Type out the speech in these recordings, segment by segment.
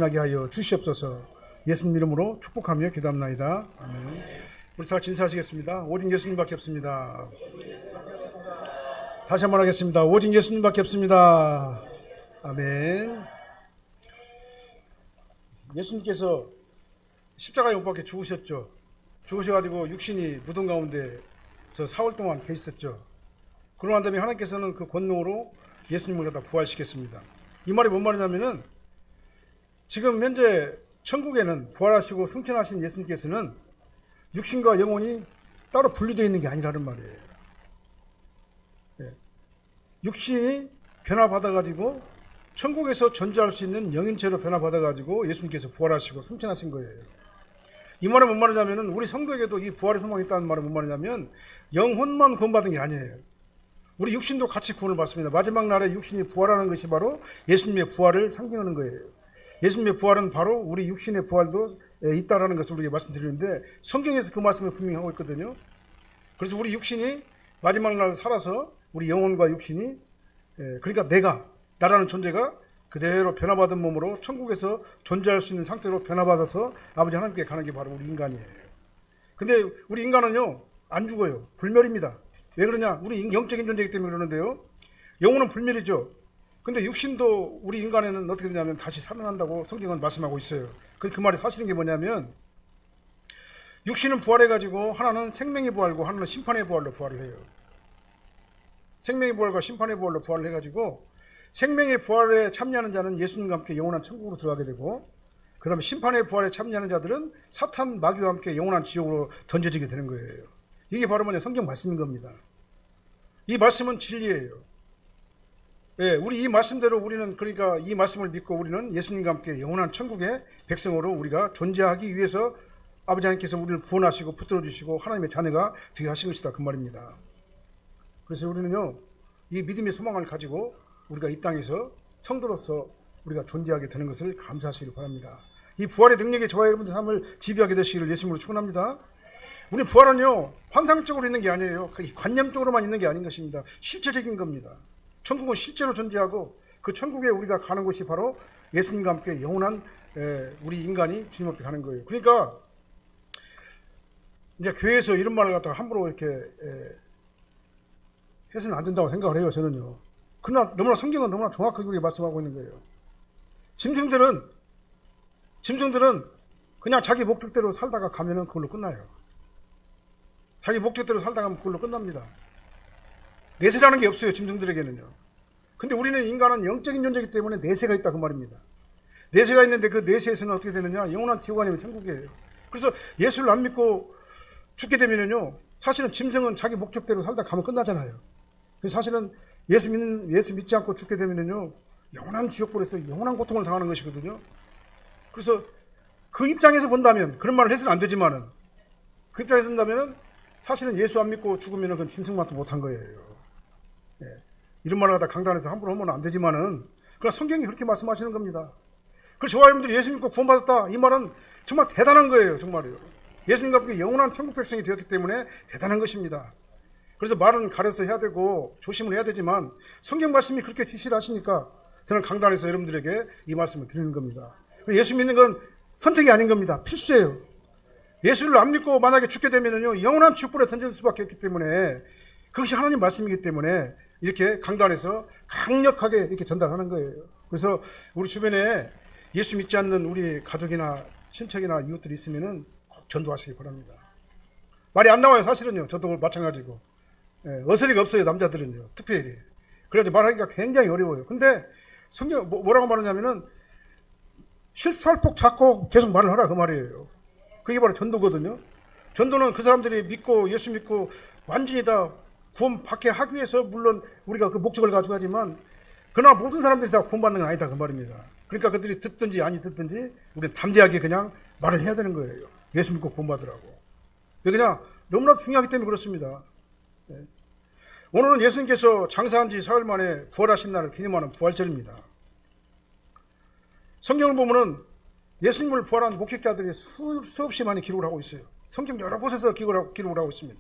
하게 하여 주시옵소서. 예수님 이름으로 축복하며 기도합나이다. 아멘. 우리 다 진사하시겠습니다. 오직 예수님밖에 없습니다. 다시 한번 하겠습니다. 오직 예수님밖에 없습니다. 아멘. 예수님께서 십자가에 못 박혀 죽으셨죠. 죽으셔가지고 육신이 무덤 가운데서 4월 동안 계셨었죠. 그러고 난 다음에 하나님께서는 그 권능으로 예수님을 갖다 부활시켰습니다. 이 말이 뭔 말이냐면은 지금 현재 천국에는 부활하시고 승천하신 예수님께서는 육신과 영혼이 따로 분리되어 있는 게 아니라는 말이에요. 육신이 변화받아가지고 천국에서 존재할 수 있는 영인체로 변화받아가지고 예수님께서 부활하시고 승천하신 거예요. 이 말은 뭔 말이냐면은 우리 성도에게도 이 부활의 소망이 있다는 말은 뭔 말이냐면 영혼만 구원받은 게 아니에요. 우리 육신도 같이 구원을 받습니다. 마지막 날에 육신이 부활하는 것이 바로 예수님의 부활을 상징하는 거예요. 예수님의 부활은 바로 우리 육신의 부활도 있다라는 것을 우리에게 말씀드리는데 성경에서 그 말씀을 분명히 하고 있거든요. 그래서 우리 육신이 마지막 날 살아서 우리 영혼과 육신이 그러니까 나라는 존재가 그대로 변화받은 몸으로 천국에서 존재할 수 있는 상태로 변화받아서 아버지 하나님께 가는 게 바로 우리 인간이에요. 근데 우리 인간은요 안 죽어요. 불멸입니다. 왜 그러냐? 우리 영적인 존재이기 때문에 그러는데요. 영혼은 불멸이죠. 근데 육신도 우리 인간에는 어떻게 되냐면 다시 살아난다고 성경은 말씀하고 있어요. 그 말이 사실인 게 뭐냐면 육신은 부활해가지고 하나는 생명의 부활고 하나는 심판의 부활로 부활을 해요. 생명의 부활과 심판의 부활로 부활을 해가지고 생명의 부활에 참여하는 자는 예수님과 함께 영원한 천국으로 들어가게 되고 그 다음에 심판의 부활에 참여하는 자들은 사탄 마귀와 함께 영원한 지옥으로 던져지게 되는 거예요. 이게 바로 뭐냐? 성경 말씀인 겁니다. 이 말씀은 진리예요. 우리 이 말씀대로 우리는 그러니까 이 말씀을 믿고 우리는 예수님과 함께 영원한 천국의 백성으로 우리가 존재하기 위해서 아버지 하나님께서 우리를 구원하시고 붙들어 주시고 하나님의 자녀가 되게 하신 것이다 그 말입니다. 그래서 우리는요 이 믿음의 소망을 가지고 우리가 이 땅에서 성도로서 우리가 존재하게 되는 것을 감사하시길 바랍니다. 이 부활의 능력이 저와 여러분들 삶을 지배하게 되시기를 예수님으로 축원합니다. 우리 부활은요 환상적으로 있는 게 아니에요. 관념적으로만 있는 게 아닌 것입니다. 실제적인 겁니다. 천국은 실제로 존재하고 그 천국에 우리가 가는 곳이 바로 예수님과 함께 영원한 우리 인간이 주님 앞에 가는 거예요. 그러니까 이제 교회에서 이런 말을 갖다가 함부로 이렇게 해서는 안 된다고 생각을 해요. 저는요. 그러나 너무나 성경은 너무나 정확하게 우리가 말씀하고 있는 거예요. 짐승들은 그냥 자기 목적대로 살다가 가면은 그걸로 끝나요. 자기 목적대로 살다가 가면 그걸로 끝납니다. 내세라는 게 없어요. 짐승들에게는요. 근데 우리는 인간은 영적인 존재이기 때문에 내세가 있다 그 말입니다. 내세가 있는데 그 내세에서는 어떻게 되느냐? 영원한 지옥 아니면 천국이에요. 그래서 예수를 안 믿고 죽게 되면은요 사실은 짐승은 자기 목적대로 살다 가면 끝나잖아요. 그래서 사실은 예수 믿지 않고 죽게 되면은요 영원한 지옥불에서 영원한 고통을 당하는 것이거든요. 그래서 그 입장에서 본다면 그런 말을 해서는 안 되지만은 그 입장에서 본다면은 사실은 예수 안 믿고 죽으면은 그건 짐승만도 못한 거예요. 이런 말을 갖다 강단에서 함부로 하면 안 되지만은 그러나 성경이 그렇게 말씀하시는 겁니다. 그래서 저와 여러분들이 예수 믿고 구원받았다 이 말은 정말 대단한 거예요. 정말요. 예수님과 함께 영원한 천국 백성이 되었기 때문에 대단한 것입니다. 그래서 말은 가려서 해야 되고 조심을 해야 되지만 성경 말씀이 그렇게 지시를 하시니까 저는 강단에서 여러분들에게 이 말씀을 드리는 겁니다. 예수 믿는 건 선택이 아닌 겁니다. 필수예요. 예수를 안 믿고 만약에 죽게 되면은요 영원한 지옥불에 던질 수밖에 없기 때문에 그것이 하나님 말씀이기 때문에 이렇게 강단에서 강력하게 이렇게 전달하는 거예요. 그래서 우리 주변에 예수 믿지 않는 우리 가족이나 친척이나 이웃들이 있으면은 꼭 전도하시기 바랍니다. 말이 안 나와요. 사실은요. 저도 마찬가지고 어서리가 없어요. 남자들은요. 특별히 그래도 말하기가 굉장히 어려워요. 근데 성경 뭐라고 말하냐면은 실살폭 잡고 계속 말을 하라 그 말이에요. 그게 바로 전도거든요. 전도는 그 사람들이 믿고 예수 믿고 완전히 다 구원받게 하기 위해서 물론 우리가 그 목적을 가지고 하지만 그러나 모든 사람들이 다 구원받는 건 아니다 그 말입니다. 그러니까 그들이 듣든지 아니 듣든지 우리는 담대하게 그냥 말을 해야 되는 거예요. 예수 믿고 구원받으라고. 그냥 너무나 중요하기 때문에 그렇습니다. 오늘은 예수님께서 장사한 지 사흘 만에 부활하신 날을 기념하는 부활절입니다. 성경을 보면은 예수님을 부활한 목격자들이 수없이 많이 기록을 하고 있어요. 성경 여러 곳에서 기록을 하고 있습니다.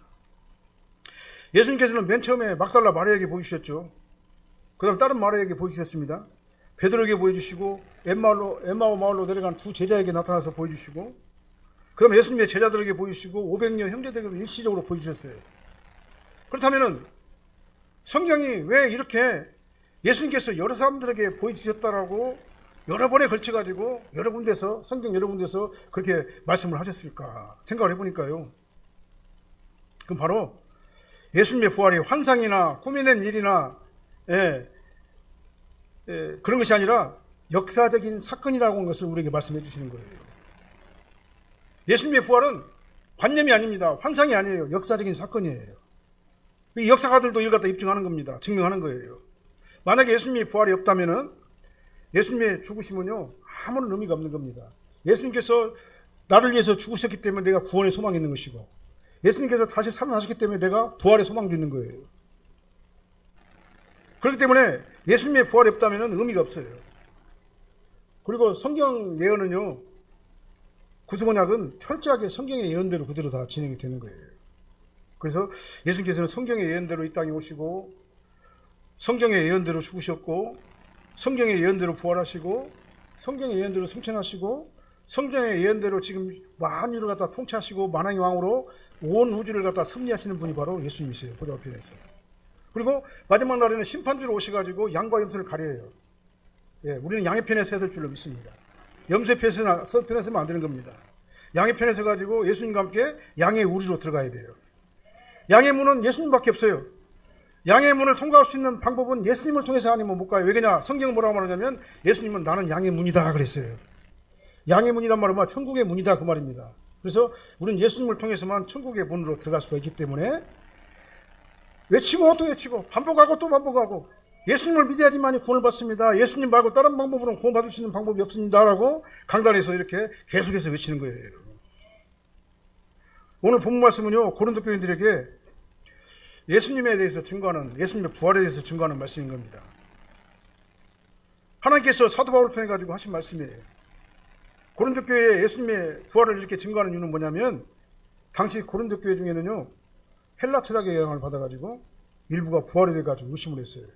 예수님께서는 맨 처음에 막달라 마리아에게 보이셨죠. 그 다음 다른 마리아에게 보이셨습니다. 베드로에게 보여주시고 엠마오 마을로 내려간 두 제자에게 나타나서 보여주시고 그다음에 예수님의 제자들에게 보여주시고 500년 형제들에게도 일시적으로 보여주셨어요. 그렇다면은 성경이 왜 이렇게 예수님께서 여러 사람들에게 보여주셨다라고 여러 번에 걸쳐가지고 여러 군데서 성경 여러 군데서 그렇게 말씀을 하셨을까 생각을 해보니까요. 그럼 바로 예수님의 부활이 환상이나 꾸며낸 일이나 그런 것이 아니라 역사적인 사건이라고 하는 것을 우리에게 말씀해 주시는 거예요. 예수님의 부활은 관념이 아닙니다. 환상이 아니에요. 역사적인 사건이에요. 이 역사가들도 이걸 갖다 입증하는 겁니다. 증명하는 거예요. 만약에 예수님의 부활이 없다면은 예수님의 죽으심은요 아무런 의미가 없는 겁니다. 예수님께서 나를 위해서 죽으셨기 때문에 내가 구원의 소망이 있는 것이고 예수님께서 다시 살아나셨기 때문에 내가 부활의 소망도 있는 거예요. 그렇기 때문에 예수님의 부활이 없다면 의미가 없어요. 그리고 성경 예언은요 구속언약은 철저하게 성경의 예언대로 그대로 다 진행이 되는 거예요. 그래서 예수님께서는 성경의 예언대로 이 땅에 오시고 성경의 예언대로 죽으셨고 성경의 예언대로 부활하시고 성경의 예언대로 승천하시고 성경의 예언대로 지금 만유를 갖다 통치하시고 만왕의 왕으로 온 우주를 갖다 섭리하시는 분이 바로 예수님이세요. 보좌우편에서. 그리고 마지막 날에는 심판주로 오셔가지고 양과 염소를 가려요. 우리는 양의 편에 서야 줄로 믿습니다. 염소의 편에 서면 안 되는 겁니다. 양의 편에 서가지고 예수님과 함께 양의 우리로 들어가야 돼요. 양의 문은 예수님밖에 없어요. 양의 문을 통과할 수 있는 방법은 예수님을 통해서 아니면 못 가요. 왜냐? 성경은 뭐라고 말하냐면 예수님은 나는 양의 문이다 그랬어요. 양의 문이란 말은 천국의 문이다 그 말입니다. 그래서 우리는 예수님을 통해서만 천국의 문으로 들어갈 수가 있기 때문에 외치고 또 외치고 반복하고 또 반복하고 예수님을 믿어야지만이 구원을 받습니다. 예수님 말고 다른 방법으로는 구원 받을 수 있는 방법이 없습니다라고 강단에서 이렇게 계속해서 외치는 거예요. 오늘 본문 말씀은요 고린도 교인들에게 예수님에 대해서 증거하는 예수님의 부활에 대해서 증거하는 말씀인 겁니다. 하나님께서 사도 바울을 통해 가지고 하신 말씀이에요. 고린도 교회에 예수님의 부활을 이렇게 증거하는 이유는 뭐냐면 당시 고린도 교회 중에는요 헬라 철학의 영향을 받아가지고 일부가 부활이 돼가지고 의심을 했어요.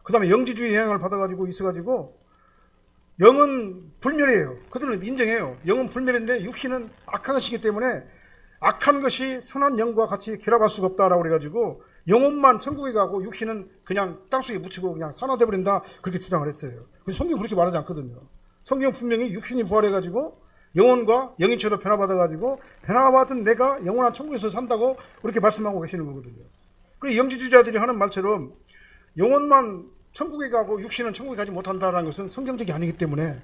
그 다음에 영지주의 영향을 받아가지고 있어가지고 영은 불멸이에요. 그들은 인정해요. 영은 불멸인데 육신은 악한 것이기 때문에 악한 것이 선한 영과 같이 결합할 수가 없다라고 그래가지고 영혼만 천국에 가고 육신은 그냥 땅속에 묻히고 그냥 산화돼 버린다 그렇게 주장을 했어요. 근데 성경 그렇게 말하지 않거든요. 성경 분명히 육신이 부활해가지고 영혼과 영인체로 변화받아가지고 변화받은 내가 영원한 천국에서 산다고 그렇게 말씀하고 계시는 거거든요. 그리고 영지주의자들이 하는 말처럼 영혼만 천국에 가고 육신은 천국에 가지 못한다는 것은 성경적이 아니기 때문에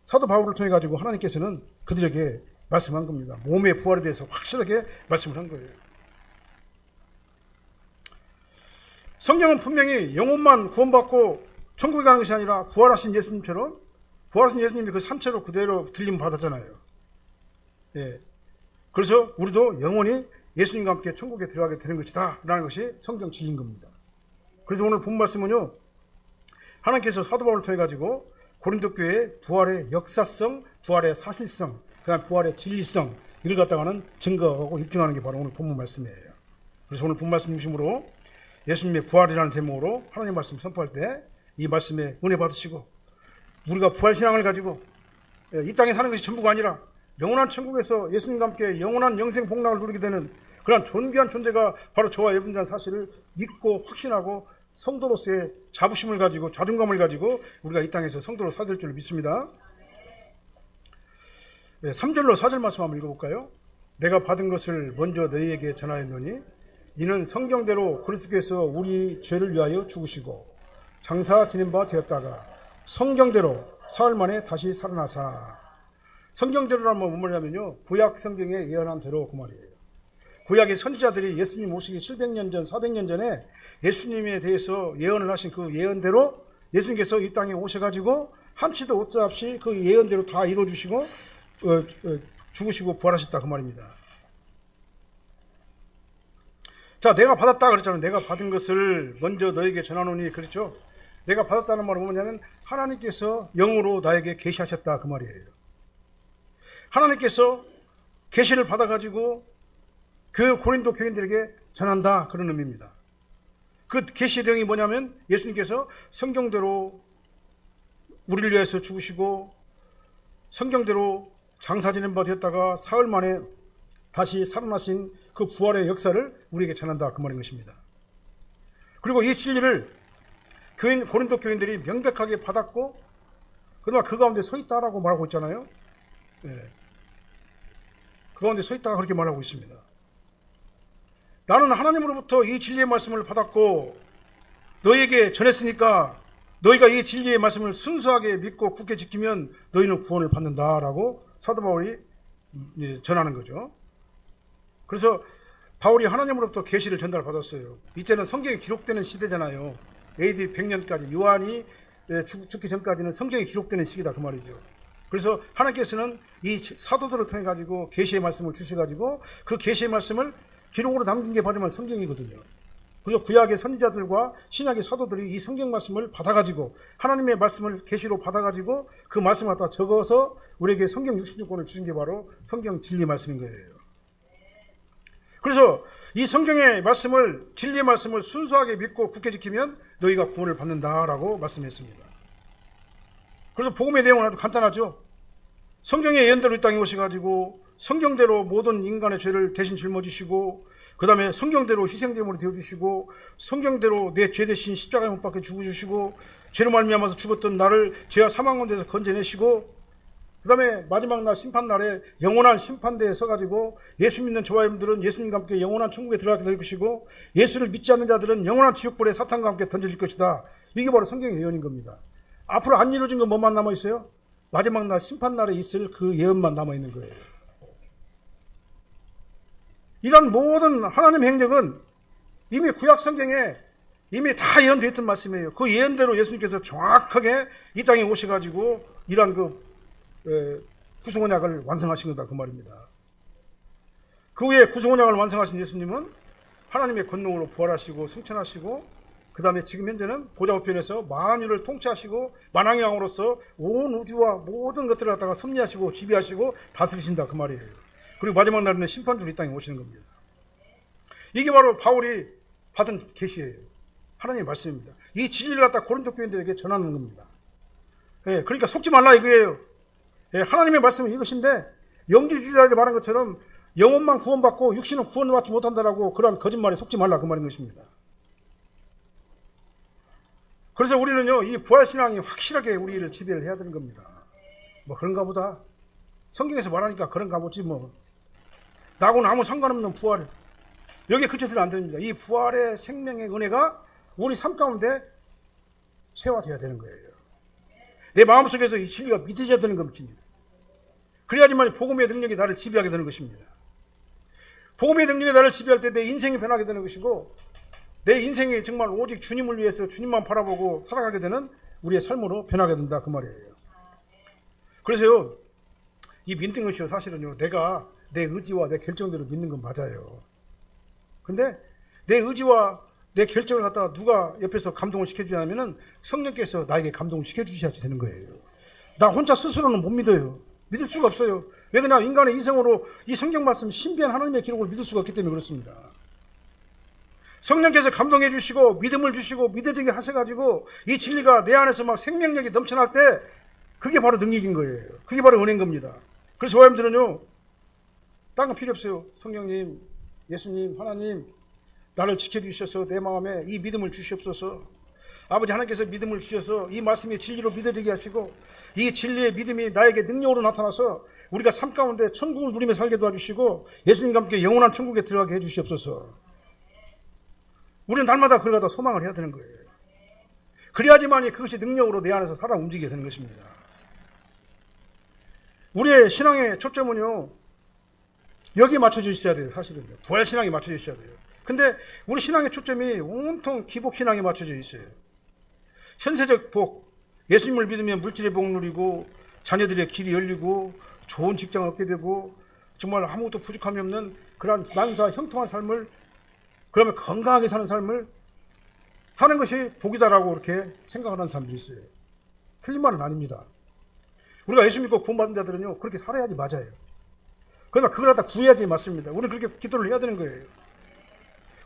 사도 바울을 통해 가지고 하나님께서는 그들에게 말씀한 겁니다. 몸의 부활에 대해서 확실하게 말씀을 한 거예요. 성경은 분명히 영혼만 구원받고 천국에 가는 것이 아니라 부활하신 예수님처럼 부활하신 예수님이 그 산채로 그대로 들림 받았잖아요. 그래서 우리도 영원히 예수님과 함께 천국에 들어가게 되는 것이다 라는 것이 성경 진리인 겁니다. 그래서 오늘 본 말씀은요 하나님께서 사도 바울을 통해 가지고 고린도 교회의 부활의 역사성, 부활의 사실성, 그다음 부활의 진리성 이걸 갖다가는 증거하고 입증하는 게 바로 오늘 본문 말씀이에요. 그래서 오늘 본 말씀 중심으로 예수님의 부활이라는 제목으로 하나님 말씀 선포할 때 이 말씀에 은혜 받으시고 우리가 부활신앙을 가지고 이 땅에 사는 것이 전부가 아니라 영원한 천국에서 예수님과 함께 영원한 영생 복락을 누리게 되는 그런 존귀한 존재가 바로 저와 여러분이라는 사실을 믿고 확신하고 성도로서의 자부심을 가지고 자존감을 가지고 우리가 이 땅에서 성도로 살될 줄 믿습니다. 3절로 4절 말씀 한번 읽어볼까요? 내가 받은 것을 먼저 너희에게 전하였노니 이는 성경대로 그리스도께서 우리 죄를 위하여 죽으시고 장사 지낸 바 되었다가 성경대로 사흘 만에 다시 살아나사. 성경대로라면 뭔 말이냐면요 구약 성경에 예언한 대로 그 말이에요. 구약의 선지자들이 예수님 오시기 700년 전 400년 전에 예수님에 대해서 예언을 하신 그 예언대로 예수님께서 이 땅에 오셔가지고 한치도 오차없이 그 예언대로 다 이루어주시고 죽으시고 부활하셨다 그 말입니다. 자, 내가 받았다 그랬잖아요. 내가 받은 것을 먼저 너에게 전하노니 그렇죠. 내가 받았다는 말은 뭐냐면 하나님께서 영으로 나에게 계시하셨다 그 말이에요. 하나님께서 계시를 받아가지고 고린도 교인들에게 전한다 그런 의미입니다. 그 계시의 내용이 뭐냐면 예수님께서 성경대로 우리를 위해서 죽으시고 성경대로 장사 지낸 바 되었다가 사흘 만에 다시 살아나신 그 부활의 역사를 우리에게 전한다 그 말인 것입니다. 그리고 이 진리를 고린도 교인들이 명백하게 받았고 그동안 그 가운데 서 있다라고 말하고 있잖아요. 네. 그 가운데 서 있다가 그렇게 말하고 있습니다. 나는 하나님으로부터 이 진리의 말씀을 받았고 너희에게 전했으니까 너희가 이 진리의 말씀을 순수하게 믿고 굳게 지키면 너희는 구원을 받는다라고 사도 바울이 전하는 거죠. 그래서 바울이 하나님으로부터 계시를 전달받았어요. 이때는 성경이 기록되는 시대잖아요. AD 100년까지 요한이 죽기 전까지는 성경이 기록되는 시기다 그 말이죠. 그래서 하나님께서는 이 사도들을 통해 가지고 계시의 말씀을 주셔가지고 그 계시의 말씀을 기록으로 남긴 게 바로 성경이거든요. 그래서 구약의 선지자들과 신약의 사도들이 이 성경 말씀을 받아가지고 하나님의 말씀을 계시로 받아가지고 그 말씀을 갖다 적어서 우리에게 성경 66권을 주신 게 바로 성경 진리 말씀인 거예요. 그래서 이 성경의 말씀을 진리의 말씀을 순수하게 믿고 굳게 지키면 너희가 구원을 받는다라고 말씀했습니다. 그래서 복음의 내용은 아주 간단하죠. 성경의 예언대로 이 땅에 오셔가지고 성경대로 모든 인간의 죄를 대신 짊어지시고 그 다음에 성경대로 희생제물이 되어주시고 성경대로 내 죄 대신 십자가에 못 박혀 죽어주시고 죄로 말미암아서 죽었던 나를 죄와 사망 가운데서 건져내시고 그 다음에 마지막 날 심판날에 영원한 심판대에 서가지고 예수 믿는 저와 여러분들은 예수님과 함께 영원한 천국에 들어가게 될 것이고 예수를 믿지 않는 자들은 영원한 지옥불에 사탄과 함께 던져질 것이다. 이게 바로 성경의 예언인 겁니다. 앞으로 안 이루어진 건 뭐만 남아있어요? 마지막 날 심판날에 있을 그 예언만 남아있는 거예요. 이런 모든 하나님의 행적은 이미 구약 성경에 이미 다 예언되어 있던 말씀이에요. 그 예언대로 예수님께서 정확하게 이 땅에 오셔가지고 이러한 구속언약을 완성하신 거다 그 말입니다. 그 후에 구속언약을 완성하신 예수님은 하나님의 권능으로 부활하시고 승천하시고 그 다음에 지금 현재는 보좌 우편에서 만유를 통치하시고 만왕의 왕으로서 온 우주와 모든 것들을 갖다가 섭리하시고 지배하시고 다스리신다 그 말이에요. 그리고 마지막 날에는 심판주로 이 땅에 오시는 겁니다. 이게 바로 바울이 받은 계시예요. 하나님의 말씀입니다. 이 진리를 갖다 고린도 교인들에게 전하는 겁니다. 예, 그러니까 속지 말라 이거예요. 예, 하나님의 말씀은 이것인데 영지주의자들이 말한 것처럼 영혼만 구원받고 육신은 구원받지 못한다라고 그러한 거짓말에 속지 말라 그 말인 것입니다. 그래서 우리는요 이 부활신앙이 확실하게 우리를 지배를 해야 되는 겁니다. 뭐 그런가 보다. 성경에서 말하니까 그런가 보지 뭐. 나하고는 아무 상관없는 부활. 여기에 그쳐서는 안 됩니다. 이 부활의 생명의 은혜가 우리 삶 가운데 체화되어야 되는 거예요. 내 마음속에서 이 진리가 믿어져야 되는 것입니다. 그래야지만 복음의 능력이 나를 지배하게 되는 것입니다. 복음의 능력이 나를 지배할 때 내 인생이 변하게 되는 것이고 내 인생이 정말 오직 주님을 위해서 주님만 바라보고 살아가게 되는 우리의 삶으로 변하게 된다 그 말이에요. 그래서요 이 믿는 것이요 사실은요 내가 내 의지와 내 결정대로 믿는 건 맞아요. 근데 내 의지와 내 결정을 갖다가 누가 옆에서 감동을 시켜주냐면은 성령께서 나에게 감동을 시켜주셔야지 되는 거예요. 나 혼자 스스로는 못 믿어요. 믿을 수가 없어요. 왜 그냥 인간의 이성으로 이 성경 말씀 신비한 하나님의 기록을 믿을 수가 없기 때문에 그렇습니다. 성령께서 감동해 주시고 믿음을 주시고 믿어지게 하셔가지고 이 진리가 내 안에서 막 생명력이 넘쳐날 때 그게 바로 능력인 거예요. 그게 바로 은혜인 겁니다. 그래서 저희들은요 딴 건 필요 없어요. 성령님, 예수님, 하나님 나를 지켜주셔서 내 마음에 이 믿음을 주시옵소서. 아버지 하나님께서 믿음을 주셔서 이 말씀이 진리로 믿어지게 하시고 이 진리의 믿음이 나에게 능력으로 나타나서 우리가 삶 가운데 천국을 누리며 살게 도와주시고 예수님과 함께 영원한 천국에 들어가게 해주시옵소서. 우리는 날마다 그걸 갖다 소망을 해야 되는 거예요. 그래야지만이 그것이 능력으로 내 안에서 살아 움직이게 되는 것입니다. 우리의 신앙의 초점은요 여기에 맞춰져 있어야 돼요. 사실은요 부활신앙에 맞춰져 있어야 돼요. 근데 우리 신앙의 초점이 온통 기복신앙에 맞춰져 있어요. 현세적 복, 예수님을 믿으면 물질의 복 누리고 자녀들의 길이 열리고 좋은 직장을 얻게 되고 정말 아무것도 부족함이 없는 그러한 만사 형통한 삶을 그러면 건강하게 사는 삶을 사는 것이 복이다라고 이렇게 생각을 하는 사람들이 있어요. 틀린 말은 아닙니다. 우리가 예수 믿고 구원받은 자들은요 그렇게 살아야지 맞아요. 그러나 그걸 갖다 구해야지 맞습니다. 우리는 그렇게 기도를 해야 되는 거예요.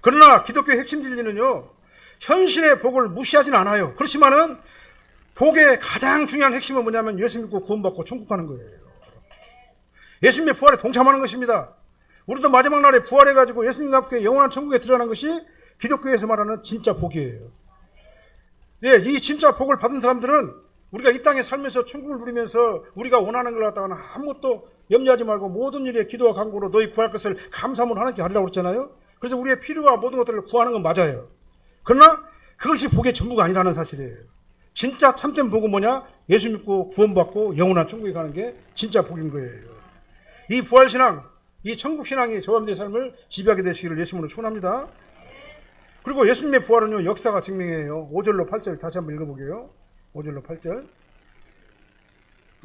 그러나 기독교의 핵심 진리는요 현실의 복을 무시하진 않아요. 그렇지만은 복의 가장 중요한 핵심은 뭐냐면 예수 믿고 구원받고 천국 가는 거예요. 예수님의 부활에 동참하는 것입니다. 우리도 마지막 날에 부활해가지고 예수님과 함께 영원한 천국에 들어가는 것이 기독교에서 말하는 진짜 복이에요. 예, 이 진짜 복을 받은 사람들은 우리가 이 땅에 살면서 천국을 누리면서 우리가 원하는 걸 갖다가는 아무것도 염려하지 말고 모든 일에 기도와 간구로 너희 구할 것을 감사함으로 하나님께 하리라고 그랬잖아요. 그래서 우리의 필요와 모든 것들을 구하는 건 맞아요. 그러나 그것이 복의 전부가 아니라는 사실이에요. 진짜 참된 복은 뭐냐? 예수 믿고 구원받고 영원한 천국에 가는 게 진짜 복인 거예요. 이 부활신앙, 이 천국신앙이 저와 여러분들의 삶을 지배하게 되시기를 예수님으로 축원합니다. 그리고 예수님의 부활은요, 역사가 증명해요. 5절로 8절 다시 한번 읽어보게요. 5절로 8절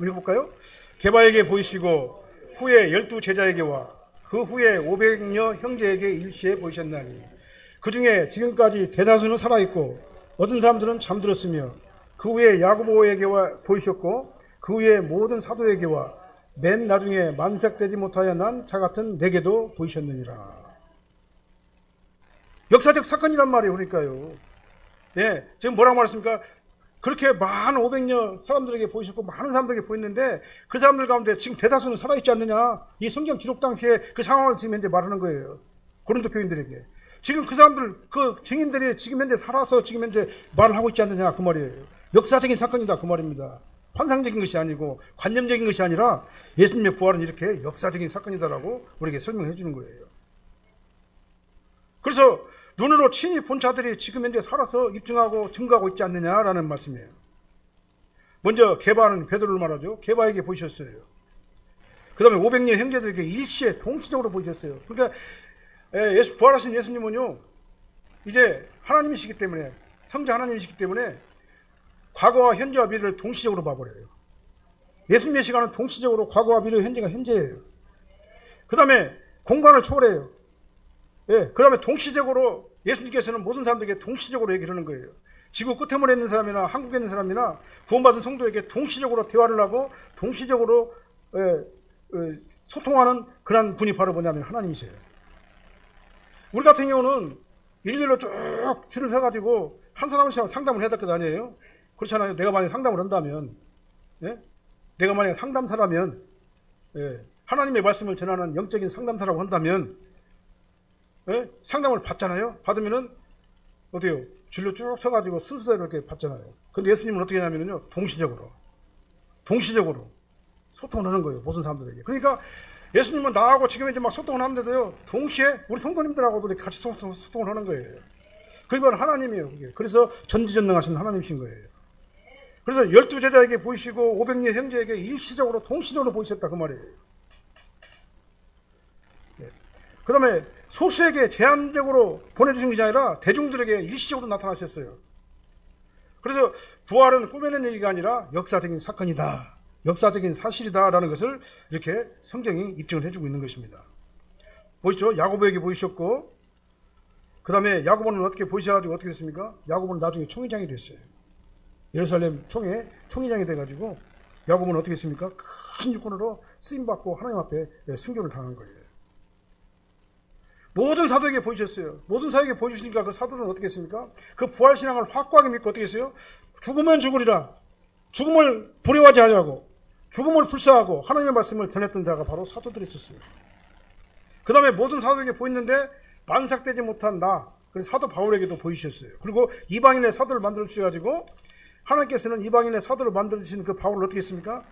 읽어볼까요? 게바에게 보이시고 후에 12제자에게와 그 후에 500여 형제에게 일시에 보이셨나니 그 중에 지금까지 대다수는 살아있고 어떤 사람들은 잠들었으며 그 후에 야고보에게와 보이셨고 그 후에 모든 사도에게와 맨 나중에 만삭되지 못하여 난 자 같은 내게도 보이셨느니라. 역사적 사건이란 말이에요. 그러니까요. 예, 지금 뭐라고 말했습니까? 그렇게 많은 500여 사람들에게 보이셨고 많은 사람들에게 보였는데 그 사람들 가운데 지금 대다수는 살아있지 않느냐. 이 성경 기록 당시에 그 상황을 지금 현재 말하는 거예요. 고린도 교인들에게. 지금 그 사람들, 그 증인들이 지금 현재 살아서 지금 현재 말을 하고 있지 않느냐. 그 말이에요. 역사적인 사건이다. 그 말입니다. 환상적인 것이 아니고 관념적인 것이 아니라 예수님의 부활은 이렇게 역사적인 사건이다라고 우리에게 설명해 주는 거예요. 그래서 눈으로 친히 본 자들이 지금 현재 살아서 입증하고 증거하고 있지 않느냐라는 말씀이에요. 먼저 게바는 베드로를 말하죠. 게바에게 보이셨어요. 그 다음에 500여 형제들에게 일시에 동시적으로 보이셨어요. 그러니까 부활하신 예수님은요, 이제 하나님이시기 때문에, 성자 하나님이시기 때문에 과거와 현재와 미래를 동시적으로 봐버려요. 예수님의 시간은 동시적으로 과거와 미래, 현재가 현재예요. 그 다음에 공간을 초월해요. 예, 그 다음에 동시적으로 예수님께서는 모든 사람들에게 동시적으로 얘기를 하는 거예요. 지구 끝에물에 있는 사람이나 한국에 있는 사람이나 구원받은 성도에게 동시적으로 대화를 하고 동시적으로 소통하는 그런 분이 바로 뭐냐면 하나님이세요. 우리 같은 경우는 일일로 쭉 줄을 서가지고 한 사람씩 상담을 해야 될 것 아니에요? 그렇잖아요. 내가 만약에 상담을 한다면, 예? 내가 만약에 상담사라면, 예, 하나님의 말씀을 전하는 영적인 상담사라고 한다면, 예? 상담을 받잖아요. 받으면은 어때요? 줄로 쭉 서가지고 순서대로 이렇게 받잖아요. 근데 예수님은 어떻게 하냐면요, 동시적으로 소통을 하는 거예요. 모든 사람들에게. 그러니까 예수님은 나하고 지금 이제 막 소통을 하는데도요, 동시에 우리 성도님들하고도 같이 소통을 하는 거예요. 그건 하나님이에요. 그게. 그래서 전지전능하신 하나님이신 거예요. 그래서 12제자에게 보이시고 500여 형제에게 일시적으로 동시적으로 보이셨다 그 말이에요. 네. 그 다음에 소수에게 제한적으로 보내주신 것이 아니라 대중들에게 일시적으로 나타나셨어요. 그래서 부활은 꾸며낸 얘기가 아니라 역사적인 사건이다, 역사적인 사실이다라는 것을 이렇게 성경이 입증을 해주고 있는 것입니다. 보시죠. 야고보에게 보이셨고 그 다음에 야고보는 어떻게 보이셔가지고 어떻게 됐습니까? 야고보는 나중에 총회장이 됐어요. 예루살렘 총회장이 돼가지고 야고보는 어떻게 했습니까? 큰 육군으로 쓰임받고 하나님 앞에 순교를 당한 거예요. 모든 사도에게 보이셨어요. 모든 사도에게 보여주시니까 그 사도는 어떻게 했습니까? 그 부활신앙을 확고하게 믿고 어떻게 했어요? 죽으면 죽으리라. 죽음을 두려워하지 아니하고 죽음을 불사하고 하나님의 말씀을 전했던 자가 바로 사도들이 있었어요. 그 다음에 모든 사도에게 보였는데 만삭되지 못한 나, 그래서 사도 바울에게도 보이셨어요. 그리고 이방인의 사도를 만들어주셔가지고 하나님께서는 이방인의 사도를 만들어주신 그 바울을 어떻게 했습니까?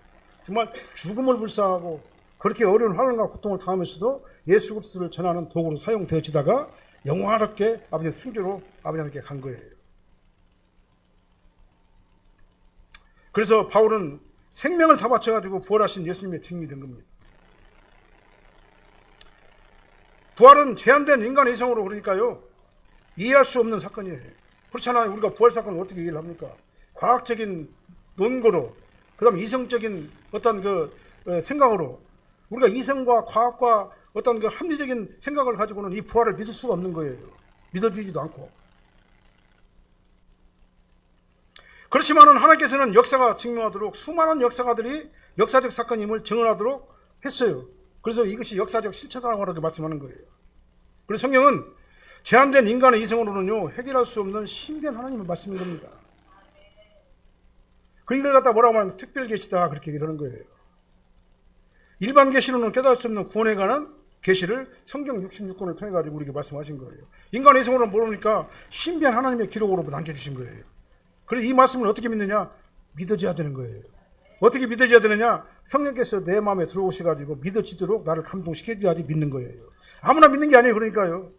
정말 죽음을 불사하고 그렇게 어려운 환난과 고통을 당하면서도 예수 그리스도를 전하는 도구로 사용되어지다가 영원하게 아버지의 순교로 아버지 하나님께 간 거예요. 그래서 바울은 생명을 다 바쳐가지고 부활하신 예수님의 증인이 된 겁니다. 부활은 제한된 인간의 이성으로 그러니까요, 이해할 수 없는 사건이에요. 그렇잖아요. 우리가 부활 사건을 어떻게 이해를 합니까? 과학적인 논거로, 그 다음 이성적인 어떤 그 생각으로, 우리가 이성과 과학과 어떤 그 합리적인 생각을 가지고는 이 부활을 믿을 수가 없는 거예요. 믿어지지도 않고. 그렇지만은 하나님께서는 역사가 증명하도록 수많은 역사가들이 역사적 사건임을 증언하도록 했어요. 그래서 이것이 역사적 실체다라고 말씀하는 거예요. 그래서 성경은 제한된 인간의 이성으로는요 해결할 수 없는 신비한 하나님의 말씀인 겁니다. 그 이걸 갖다 뭐라고 하면 특별 계시다 그렇게 얘기를 하는 거예요. 일반 계시로는 깨달을 수 없는 구원에 관한 계시를 성경 66권을 통해 가지고 우리에게 말씀하신 거예요. 인간의 이성으로는 모르니까 신비한 하나님의 기록으로 남겨주신 거예요. 그래서 이 말씀을 어떻게 믿느냐? 믿어져야 되는 거예요. 어떻게 믿어져야 되느냐? 성령께서 내 마음에 들어오셔가지고 믿어지도록 나를 감동시켜줘야지 믿는 거예요. 아무나 믿는 게 아니에요. 그러니까요.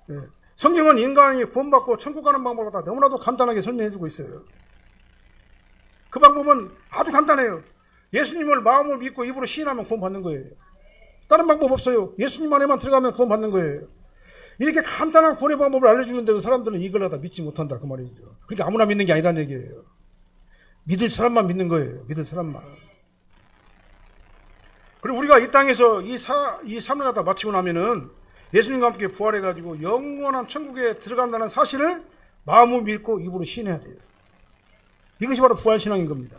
네. 성경은 인간이 구원받고 천국 가는 방법을 다 너무나도 간단하게 설명해주고 있어요. 그 방법은 아주 간단해요. 예수님을 마음으로 믿고 입으로 시인하면 구원받는 거예요. 다른 방법 없어요. 예수님 안에만 들어가면 구원받는 거예요. 이렇게 간단한 구원의 방법을 알려주는데도 사람들은 이걸 하다 믿지 못한다 그 말이죠. 그러니까 아무나 믿는 게 아니다는 얘기예요. 믿을 사람만 믿는 거예요. 믿을 사람만. 그리고 우리가 이 땅에서 이 삶을 갖다 마치고 나면은 예수님과 함께 부활해가지고 영원한 천국에 들어간다는 사실을 마음으로 믿고 입으로 시인해야 돼요. 이것이 바로 부활신앙인 겁니다.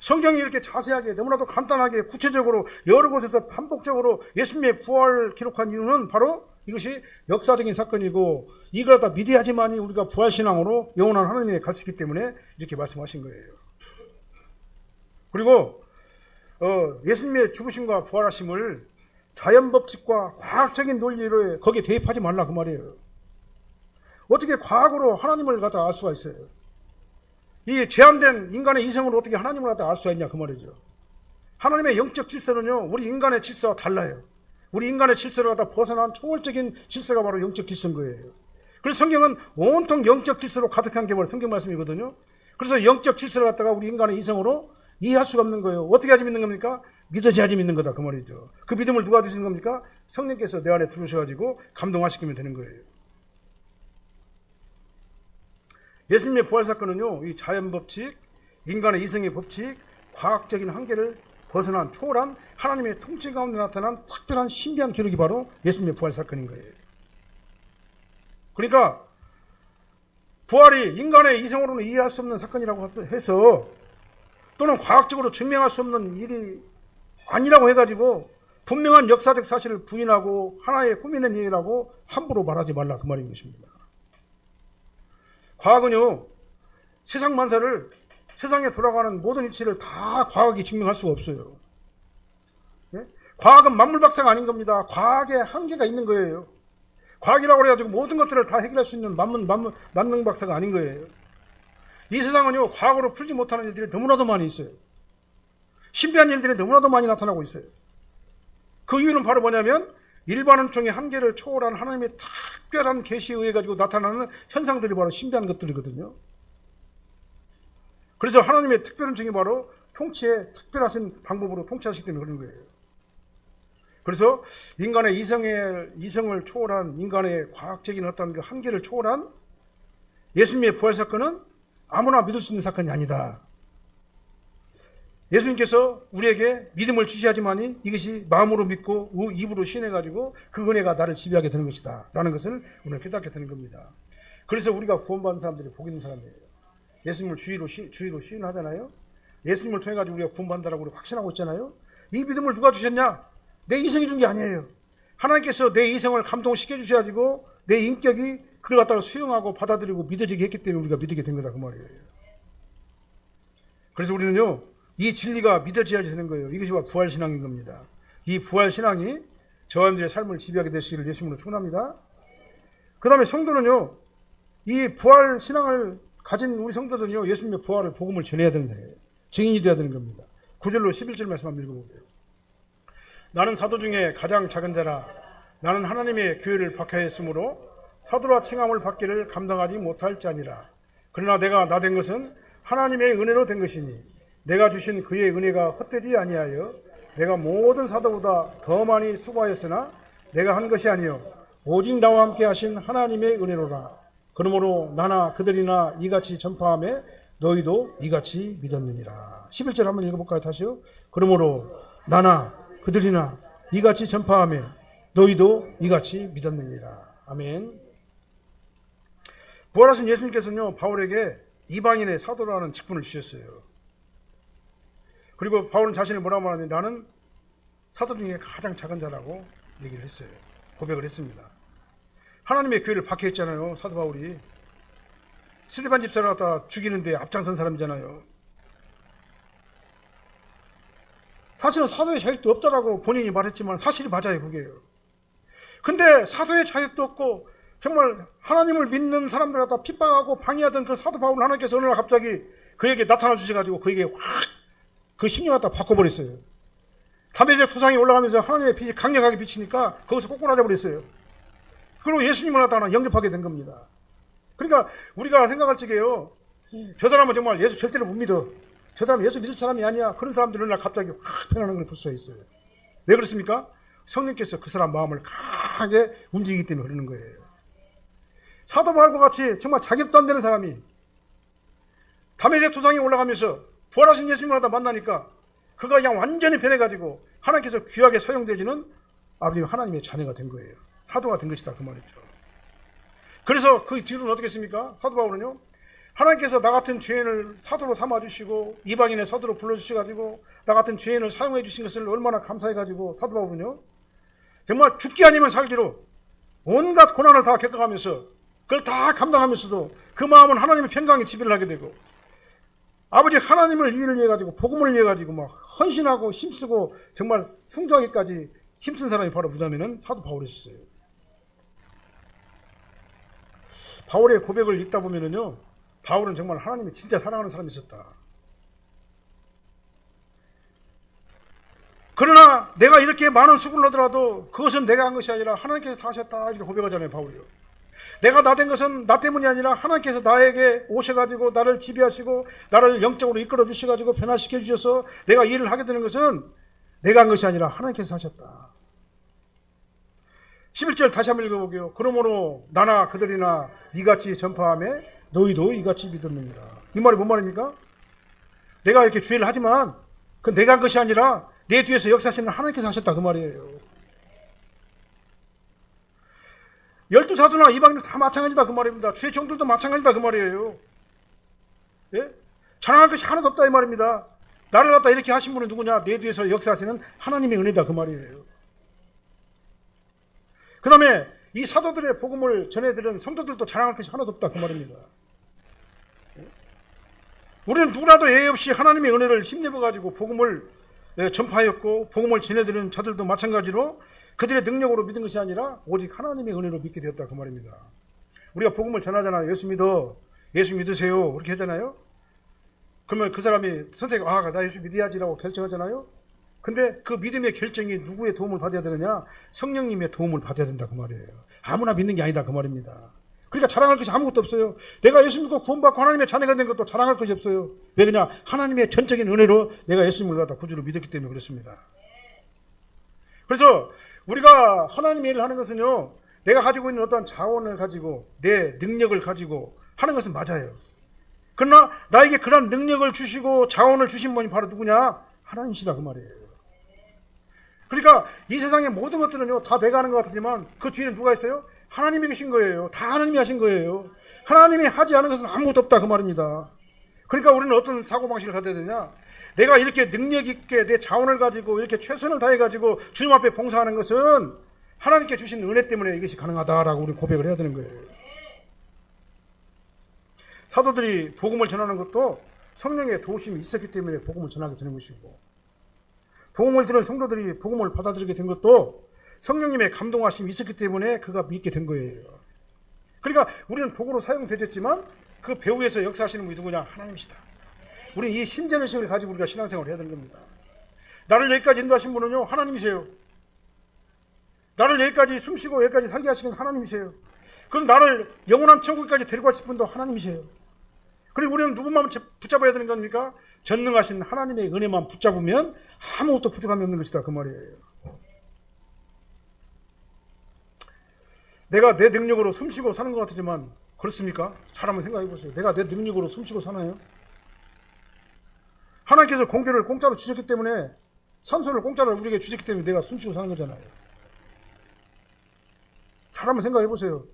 성경이 이렇게 자세하게 너무나도 간단하게 구체적으로 여러 곳에서 반복적으로 예수님의 부활을 기록한 이유는 바로 이것이 역사적인 사건이고 이걸 다 믿어야지만이 우리가 부활신앙으로 영원한 하나님에 갈 수 있기 때문에 이렇게 말씀하신 거예요. 그리고 예수님의 죽으심과 부활하심을 자연법칙과 과학적인 논리로 거기에 대입하지 말라 그 말이에요. 어떻게 과학으로 하나님을 갖다 알 수가 있어요? 이 제한된 인간의 이성으로 어떻게 하나님을 갖다 알 수가 있냐 그 말이죠. 하나님의 영적 질서는요 우리 인간의 질서와 달라요. 우리 인간의 질서를 갖다 벗어난 초월적인 질서가 바로 영적 질서인 거예요. 그래서 성경은 온통 영적 질서로 가득한 게 바로 성경 말씀이거든요. 그래서 영적 질서를 갖다가 우리 인간의 이성으로 이해할 수가 없는 거예요. 어떻게 하지 믿는 겁니까? 믿어져야지 믿는 거다 그 말이죠. 그 믿음을 누가 주시는 겁니까? 성령께서 내 안에 들어오셔가지고 감동하시키면 되는 거예요. 예수님의 부활 사건은요 이 자연법칙, 인간의 이성의 법칙, 과학적인 한계를 벗어난 초월한 하나님의 통치 가운데 나타난 특별한 신비한 기록이 바로 예수님의 부활 사건인 거예요. 그러니까 부활이 인간의 이성으로는 이해할 수 없는 사건이라고 해서 또는 과학적으로 증명할 수 없는 일이 아니라고 해가지고 분명한 역사적 사실을 부인하고 하나의 꾸미는 일이라고 함부로 말하지 말라 그 말인 것입니다. 과학은요 세상 만사를 세상에 돌아가는 모든 이치를 다 과학이 증명할 수가 없어요. 예? 과학은 만물박사가 아닌 겁니다. 과학에 한계가 있는 거예요. 과학이라고 해가지고 모든 것들을 다 해결할 수 있는 만능박사가 아닌 거예요. 이 세상은요 과학으로 풀지 못하는 일들이 너무나도 많이 있어요. 신비한 일들이 너무나도 많이 나타나고 있어요. 그 이유는 바로 뭐냐면 일반 은총의 한계를 초월한 하나님의 특별한 계시에 의해 가지고 나타나는 현상들이 바로 신비한 것들이거든요. 그래서 하나님의 특별 은총이 바로 통치의 특별하신 방법으로 통치하시기 때문에 그런 거예요. 그래서 인간의 이성을 초월한 인간의 과학적인 어떤 그 한계를 초월한 예수님의 부활 사건은 아무나 믿을 수 있는 사건이 아니다. 예수님께서 우리에게 믿음을 주셔야지만이 이것이 마음으로 믿고 입으로 시인해가지고 그 은혜가 나를 지배하게 되는 것이다 라는 것을 오늘 깨닫게 되는 겁니다. 그래서 우리가 구원받은 사람들이 복 있는 사람이에요. 예수님을 주의로 시인하잖아요. 예수님을 통해 가지고 우리가 구원받는다라고 우리 확신하고 있잖아요. 이 믿음을 누가 주셨냐? 내 이성이 준 게 아니에요. 하나님께서 내 이성을 감동시켜 주셔가지고 내 인격이 그걸 갖다가 수용하고 받아들이고 믿어지게 했기 때문에 우리가 믿게 된 거다 그 말이에요. 그래서 우리는요 이 진리가 믿어져야 되는 거예요. 이것이 바로 부활신앙인 겁니다. 이 부활신앙이 저한들의 삶을 지배하게 되시기를 예수님으로 축원합니다. 그 다음에 성도는요 이 부활신앙을 가진 우리 성도들은요 예수님의 부활을 복음을 전해야 되는 거예요. 증인이 되어야 되는 겁니다. 9절로 11절 말씀 한번 읽어볼게요. 나는 사도 중에 가장 작은 자라. 나는 하나님의 교회를 박해했으므로 사도라 칭함을 받기를 감당하지 못할 자니라. 그러나 내가 나 된 것은 하나님의 은혜로 된 것이니 내가 주신 그의 은혜가 헛되지 아니하여 내가 모든 사도보다 더 많이 수고하였으나 내가 한 것이 아니요 오직 나와 함께 하신 하나님의 은혜로라. 그러므로 나나 그들이나 이같이 전파하며 너희도 이같이 믿었느니라. 11절 한번 읽어볼까요? 다시요. 그러므로 나나 그들이나 이같이 전파하며 너희도 이같이 믿었느니라. 아멘. 부활하신 예수님께서는요 바울에게 이방인의 사도라는 직분을 주셨어요. 그리고 바울은 자신을 뭐라고 말하냐면 나는 사도 중에 가장 작은 자라고 얘기를 했어요. 고백을 했습니다. 하나님의 교회를 박해했잖아요. 사도 바울이. 스데반 집사를 갖다 죽이는데 앞장선 사람이잖아요. 사실은 사도의 자격도 없다라고 본인이 말했지만 사실이 맞아요. 그게요. 근데 사도의 자격도 없고 정말 하나님을 믿는 사람들 갖다 핍박하고 방해하던 그 사도 바울 하나님께서 어느 날 갑자기 그에게 나타나 주셔가지고 그에게 확 그 심령 갖다 바꿔버렸어요. 담에색 소상이 올라가면서 하나님의 빛이 강력하게 비치니까 거기서 꼬꾸라져 버렸어요. 그리고 예수님을 갖다가 영접하게 된 겁니다. 그러니까 우리가 생각할 적에요. 저 사람은 정말 예수 절대로 못 믿어. 저 사람 예수 믿을 사람이 아니야. 그런 사람들은 날 갑자기 확 변하는 걸 볼 수가 있어요. 왜 그렇습니까? 성령께서 그 사람 마음을 강하게 움직이기 때문에 그러는 거예요. 사도 바울과 같이 정말 자격도 안 되는 사람이 담에색 도상에 올라가면서 부활하신 예수님을 하다 만나니까 그가 그냥 완전히 변해가지고 하나님께서 귀하게 사용되지는 아버지 하나님의 자녀가 된 거예요. 사도가 된 것이다 그 말이죠. 그래서 그 뒤로는 어떻게 했습니까? 사도 바울은요. 하나님께서 나 같은 죄인을 사도로 삼아주시고 이방인의 사도로 불러주셔가지고 나 같은 죄인을 사용해 주신 것을 얼마나 감사해가지고 사도 바울은요. 정말 죽기 아니면 살기로 온갖 고난을 다 겪어가면서 그걸 다 감당하면서도 그 마음은 하나님의 평강에 지배를 하게 되고 아버지 하나님을 위해 가지고 복음을 위해 가지고 막 헌신하고 힘쓰고 정말 순종하기까지 힘쓴 사람이 바로 무덤에는 사도 바울이었어요. 바울의 고백을 읽다 보면은요, 바울은 정말 하나님이 진짜 사랑하는 사람이 있었다. 그러나 내가 이렇게 많은 수고를 하더라도 그것은 내가 한 것이 아니라 하나님께서 다 하셨다 이렇게 고백하잖아요, 바울이요. 내가 나 된 것은 나 때문이 아니라 하나님께서 나에게 오셔가지고 나를 지배하시고 나를 영적으로 이끌어 주셔가지고 변화시켜 주셔서 내가 일을 하게 되는 것은 내가 한 것이 아니라 하나님께서 하셨다. 11절 다시 한번 읽어보게요. 그러므로 나나 그들이나 이같이 전파하며 너희도 이같이 믿었느니라. 이 말이 뭔 말입니까? 내가 이렇게 주의를 하지만 그건 내가 한 것이 아니라 내 뒤에서 역사하시는 하나님께서 하셨다 그 말이에요. 12사도나 이방인들 다 마찬가지다 그 말입니다. 주의 종들도 마찬가지다 그 말이에요. 예? 자랑할 것이 하나도 없다 이 말입니다. 나를 갖다 이렇게 하신 분은 누구냐? 내 뒤에서 역사하시는 하나님의 은혜다 그 말이에요. 그 다음에 이 사도들의 복음을 전해들은 성도들도 자랑할 것이 하나도 없다 그 말입니다. 예? 우리는 누구라도 예의 없이 하나님의 은혜를 힘입어가지고 복음을 전파하였고 복음을 전해드리는 자들도 마찬가지로 그들의 능력으로 믿은 것이 아니라 오직 하나님의 은혜로 믿게 되었다 그 말입니다. 우리가 복음을 전하잖아요. 예수 믿어. 예수 믿으세요. 그렇게 하잖아요. 그러면 그 사람이 나 예수 믿어야지라고 결정하잖아요. 근데 그 믿음의 결정이 누구의 도움을 받아야 되느냐? 성령님의 도움을 받아야 된다 그 말이에요. 아무나 믿는 게 아니다 그 말입니다. 그러니까 자랑할 것이 아무것도 없어요. 내가 예수 믿고 구원받고 하나님의 자녀가 된 것도 자랑할 것이 없어요. 왜 그냥 하나님의 전적인 은혜로 내가 예수님을 갖다 구주로 믿었기 때문에 그렇습니다. 그래서 우리가 하나님의 일을 하는 것은요, 내가 가지고 있는 어떤 자원을 가지고 내 능력을 가지고 하는 것은 맞아요. 그러나 나에게 그런 능력을 주시고 자원을 주신 분이 바로 누구냐? 하나님이시다 그 말이에요. 그러니까 이 세상의 모든 것들은요 다 내가 하는 것 같지만 그 뒤에는 누가 있어요? 하나님이 계신 거예요. 다 하나님이 하신 거예요. 하나님이 하지 않은 것은 아무것도 없다 그 말입니다. 그러니까 우리는 어떤 사고방식을 가져야 되냐? 내가 이렇게 능력 있게 내 자원을 가지고 이렇게 최선을 다해가지고 주님 앞에 봉사하는 것은 하나님께 주신 은혜 때문에 이것이 가능하다라고 우리 고백을 해야 되는 거예요. 사도들이 복음을 전하는 것도 성령의 도우심이 있었기 때문에 복음을 전하게 되는 것이고, 복음을 들은 성도들이 복음을 받아들이게 된 것도 성령님의 감동하심이 있었기 때문에 그가 믿게 된 거예요. 그러니까 우리는 도구로 사용되었지만 그 배후에서 역사하시는 분이 누구냐? 하나님이시다. 우리는 이 신전의식을 가지고 우리가 신앙생활을 해야 되는 겁니다. 나를 여기까지 인도하신 분은요 하나님이세요. 나를 여기까지 숨쉬고 여기까지 살게 하신 건 하나님이세요. 그럼 나를 영원한 천국까지 데리고 가실 분도 하나님이세요. 그리고 우리는 누구만 붙잡아야 되는 겁니까? 전능하신 하나님의 은혜만 붙잡으면 아무것도 부족함이 없는 것이다 그 말이에요. 내가 내 능력으로 숨쉬고 사는 것 같지만 그렇습니까? 잘 한번 생각해 보세요. 내가 내 능력으로 숨쉬고 사나요? 하나님께서 공기를 공짜로 주셨기 때문에, 산소를 공짜로 우리에게 주셨기 때문에 내가 숨쉬고 사는 거잖아요. 잘 한번 생각해 보세요.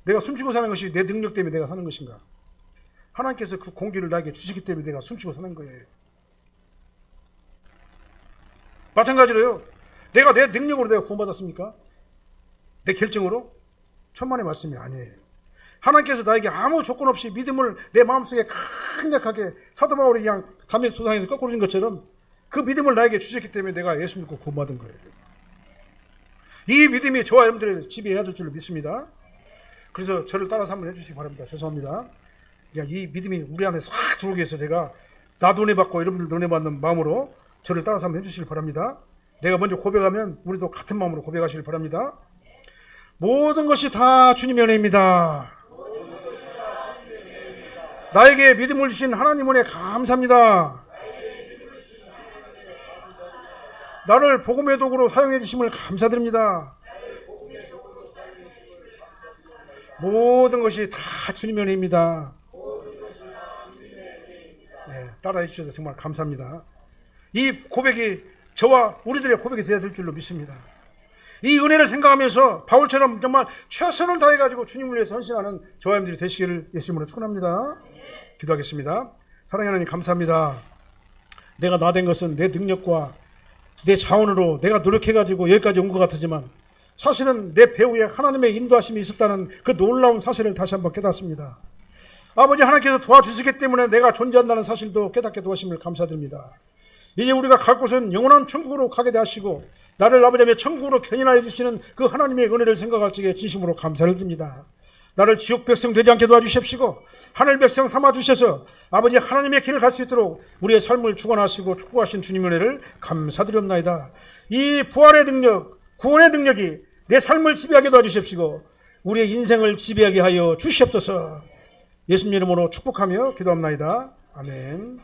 내가 숨쉬고 사는 것이 내 능력 때문에 내가 사는 것인가? 하나님께서 그 공기를 나에게 주시기 때문에 내가 숨쉬고 사는 거예요. 마찬가지로요. 내가 내 능력으로 내가 구원받았습니까? 내 결정으로? 천만의 말씀이 아니에요. 하나님께서 나에게 아무 조건 없이 믿음을 내 마음속에 강력하게 사도 바울이 그냥 담에 도상에서 거꾸로 진 것처럼 그 믿음을 나에게 주셨기 때문에 내가 예수 믿고 구원받은 거예요. 이 믿음이 저와 여러분들의 지배해야 될 줄로 믿습니다. 그래서 저를 따라서 한번 해주시기 바랍니다. 죄송합니다. 그냥 이 믿음이 우리 안에 싹 들어오게 해서 제가 나도 은혜 받고 여러분들도 은혜 받는 마음으로 저를 따라서 한번 해주시기 바랍니다. 내가 먼저 고백하면 우리도 같은 마음으로 고백하시길 바랍니다. 모든 것이 다 주님의 은혜입니다. 나에게 믿음을 주신 하나님 은혜 감사합니다. 나를 복음의 도구로 사용해 주심을 감사드립니다. 모든 것이 다 주님의 은혜입니다. 네, 따라해 주셔서 정말 감사합니다. 이 고백이 저와 우리들의 고백이 되어야 될 줄로 믿습니다. 이 은혜를 생각하면서 바울처럼 정말 최선을 다해가지고 주님을 위해서 헌신하는 저와 여러분들이 되시기를 예수님으로 축원합니다. 기도하겠습니다. 사랑하는 하나님 감사합니다. 내가 나 된 것은 내 능력과 내 자원으로 내가 노력해가지고 여기까지 온 것 같지만 사실은 내 배후에 하나님의 인도하심이 있었다는 그 놀라운 사실을 다시 한번 깨닫습니다. 아버지 하나님께서 도와주시기 때문에 내가 존재한다는 사실도 깨닫게 도와주심을 감사드립니다. 이제 우리가 갈 곳은 영원한 천국으로 가게 되시고 나를 아버지의 천국으로 견인하여 주시는 그 하나님의 은혜를 생각할 적에 진심으로 감사를 드립니다. 나를 지옥 백성 되지 않게 도와주십시고 하늘 백성 삼아주셔서 아버지 하나님의 길을 갈 수 있도록 우리의 삶을 주관하시고 축복하신 주님의 은혜를 감사드립니다. 이 부활의 능력, 구원의 능력이 내 삶을 지배하게 도와주십시고 우리의 인생을 지배하게 하여 주시옵소서. 예수님 이름으로 축복하며 기도합니다. 아멘.